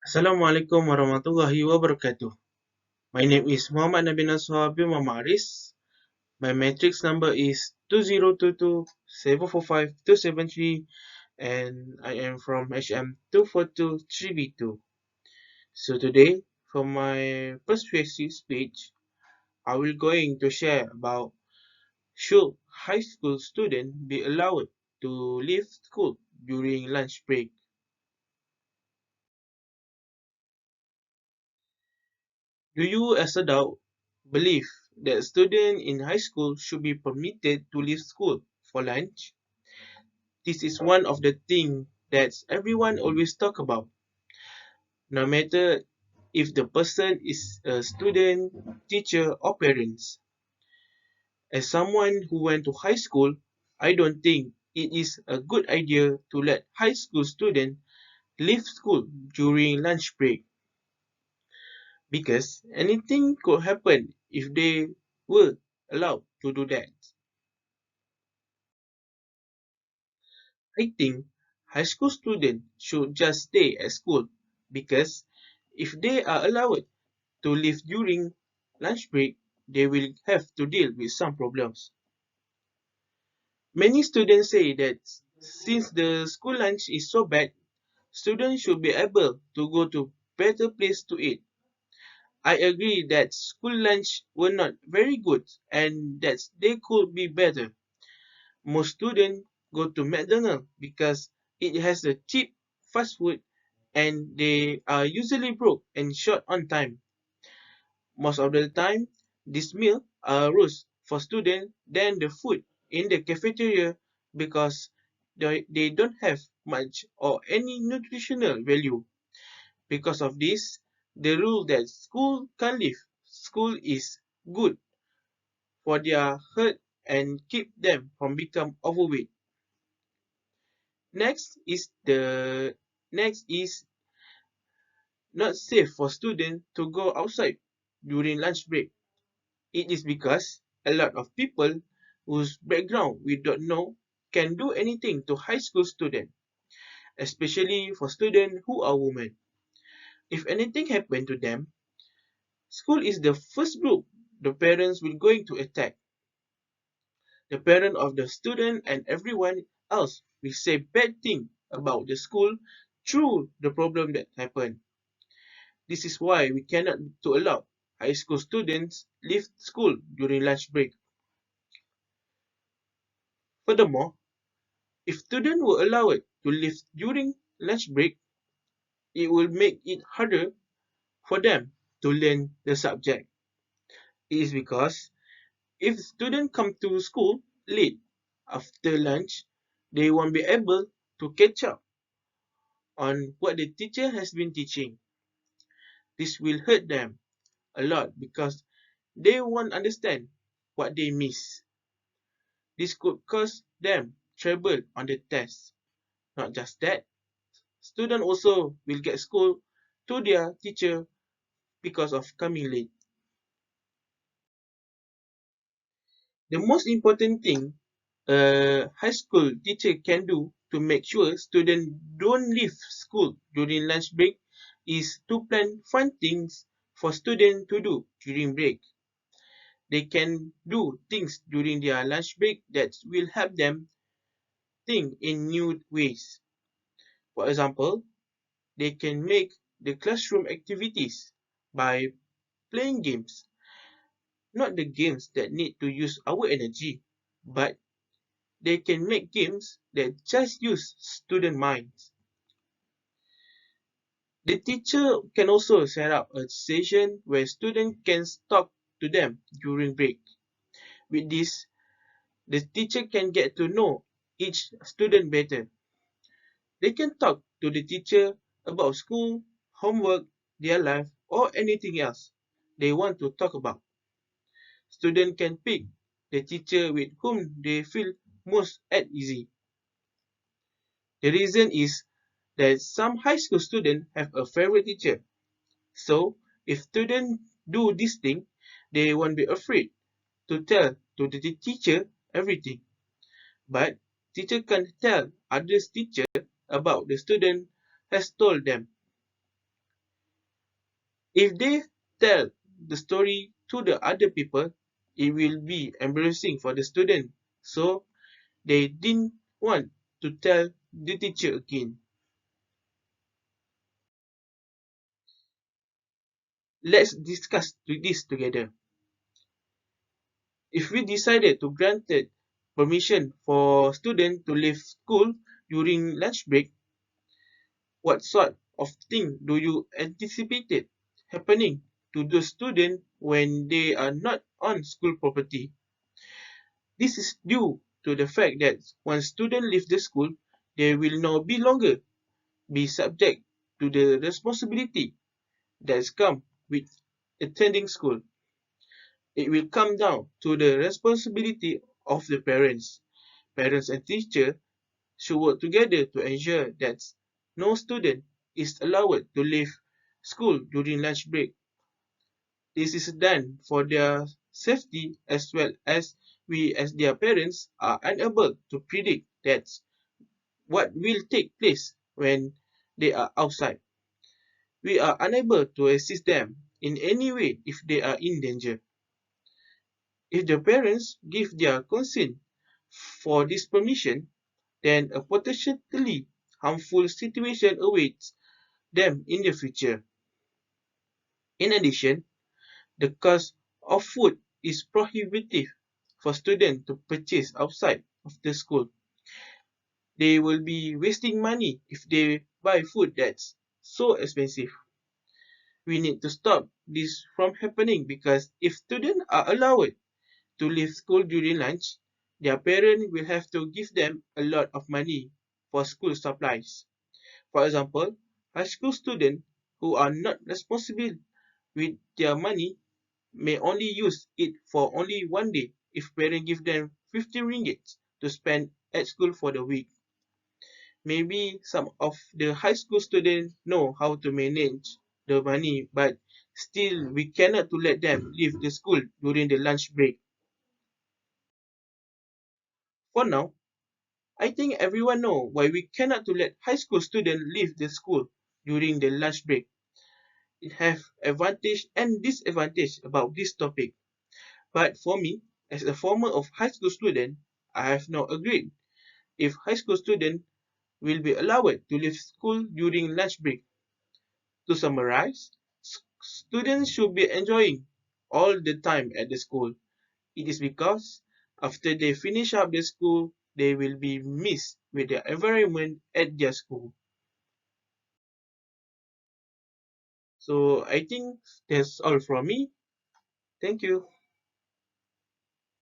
Assalamualaikum warahmatullahi wabarakatuh. My name is Mohamad Nabil Nasuha bin Mamaris. My matrix number is 2022745273 and I am from HM 2423B2. So today, for my persuasive speech, I will going to share about should high school students be allowed to leave school during lunch break. Do you, as adult, believe that students in high school should be permitted to leave school for lunch? This is one of the things that everyone always talk about, no matter if the person is a student, teacher, or parents. As someone who went to high school, I don't think it is a good idea to let high school students leave school during lunch break because anything could happen if they were allowed to do that. I think high school students should just stay at school because if they are allowed to leave during lunch break, they will have to deal with some problems. Many students say that since the school lunch is so bad, students should be able to go to better place to eat. I agree that school lunch were not very good and that they could be better. Most students go to McDonald's because it has a cheap fast food and they are usually broke and short on time. Most of the time, this meal are worse for students than the food in the cafeteria because they don't have much or any nutritional value. Because of this, the rule that school can leave school is good for their health and keep them from become overweight. Next is the next is not safe for students to go outside during lunch break. It is because a lot of people whose background we don't know can do anything to high school students, especially for students who are women. If anything happened to them, school is the first group the parents will going to attack. The parent of the student and everyone else will say bad thing about the school through the problem that happened. This is why we cannot to allow high school students leave school during lunch break. Furthermore, if students were allowed to leave during lunch break, it will make it harder for them to learn the subject. It is because if students come to school late after lunch, they won't be able to catch up on what the teacher has been teaching. This will hurt them a lot because they won't understand what they miss. This could cause them trouble on the test. Not just that, students also will get scolded to their teacher because of coming late. The most important thing a high school teacher can do to make sure students don't leave school during lunch break is to plan fun things for students to do during break. They can do things during their lunch break that will help them think in new ways. For example, they can make the classroom activities by playing games, not the games that need to use our energy, but they can make games that just use student minds. The teacher can also set up a session where students can talk to them during break. With this, the teacher can get to know each student better. They can talk to the teacher about school, homework, their life, or anything else they want to talk about. Students can pick the teacher with whom they feel most at ease. The reason is that some high school students have a favorite teacher. So, if students do this thing, they won't be afraid to tell to the teacher everything. But teacher can tell others teacher about the student has told them. If they tell the story to the other people, it will be embarrassing for the student. So they didn't want to tell the teacher again. Let's discuss this together. If we decided to grant permission for students to leave school during lunch break, what sort of thing do you anticipate happening to those students when they are not on school property? This is due to the fact that once students leave the school, they will no be longer be subject to the responsibility that comes with attending school. It will come down to the responsibility of the parents. Parents and teachers should work together to ensure that no student is allowed to leave school during lunch break. This is done for their safety as well as we as their parents are unable to predict that what will take place when they are outside. We are unable to assist them in any way if they are in danger. If the parents give their consent for this permission, then a potentially harmful situation awaits them in the future. In addition, the cost of food is prohibitive for students to purchase outside of the school. They will be wasting money if they buy food that's so expensive. We need to stop this from happening because if students are allowed to leave school during lunch, their parents will have to give them a lot of money for school supplies. For example, high school students who are not responsible with their money may only use it for only one day if parents give them 50 ringgit to spend at school for the week. Maybe some of the high school students know how to manage the money, but still we cannot to let them leave the school during the lunch break. For now, I think everyone know why we cannot to let high school students leave the school during the lunch break. It have advantage and disadvantage about this topic. But for me, as a former of high school student, I have not agreed if high school student will be allowed to leave school during lunch break. To summarize, students should be enjoying all the time at the school. It is because after they finish up the school, they will be missed with the environment at their school. So I think that's all from me. Thank you.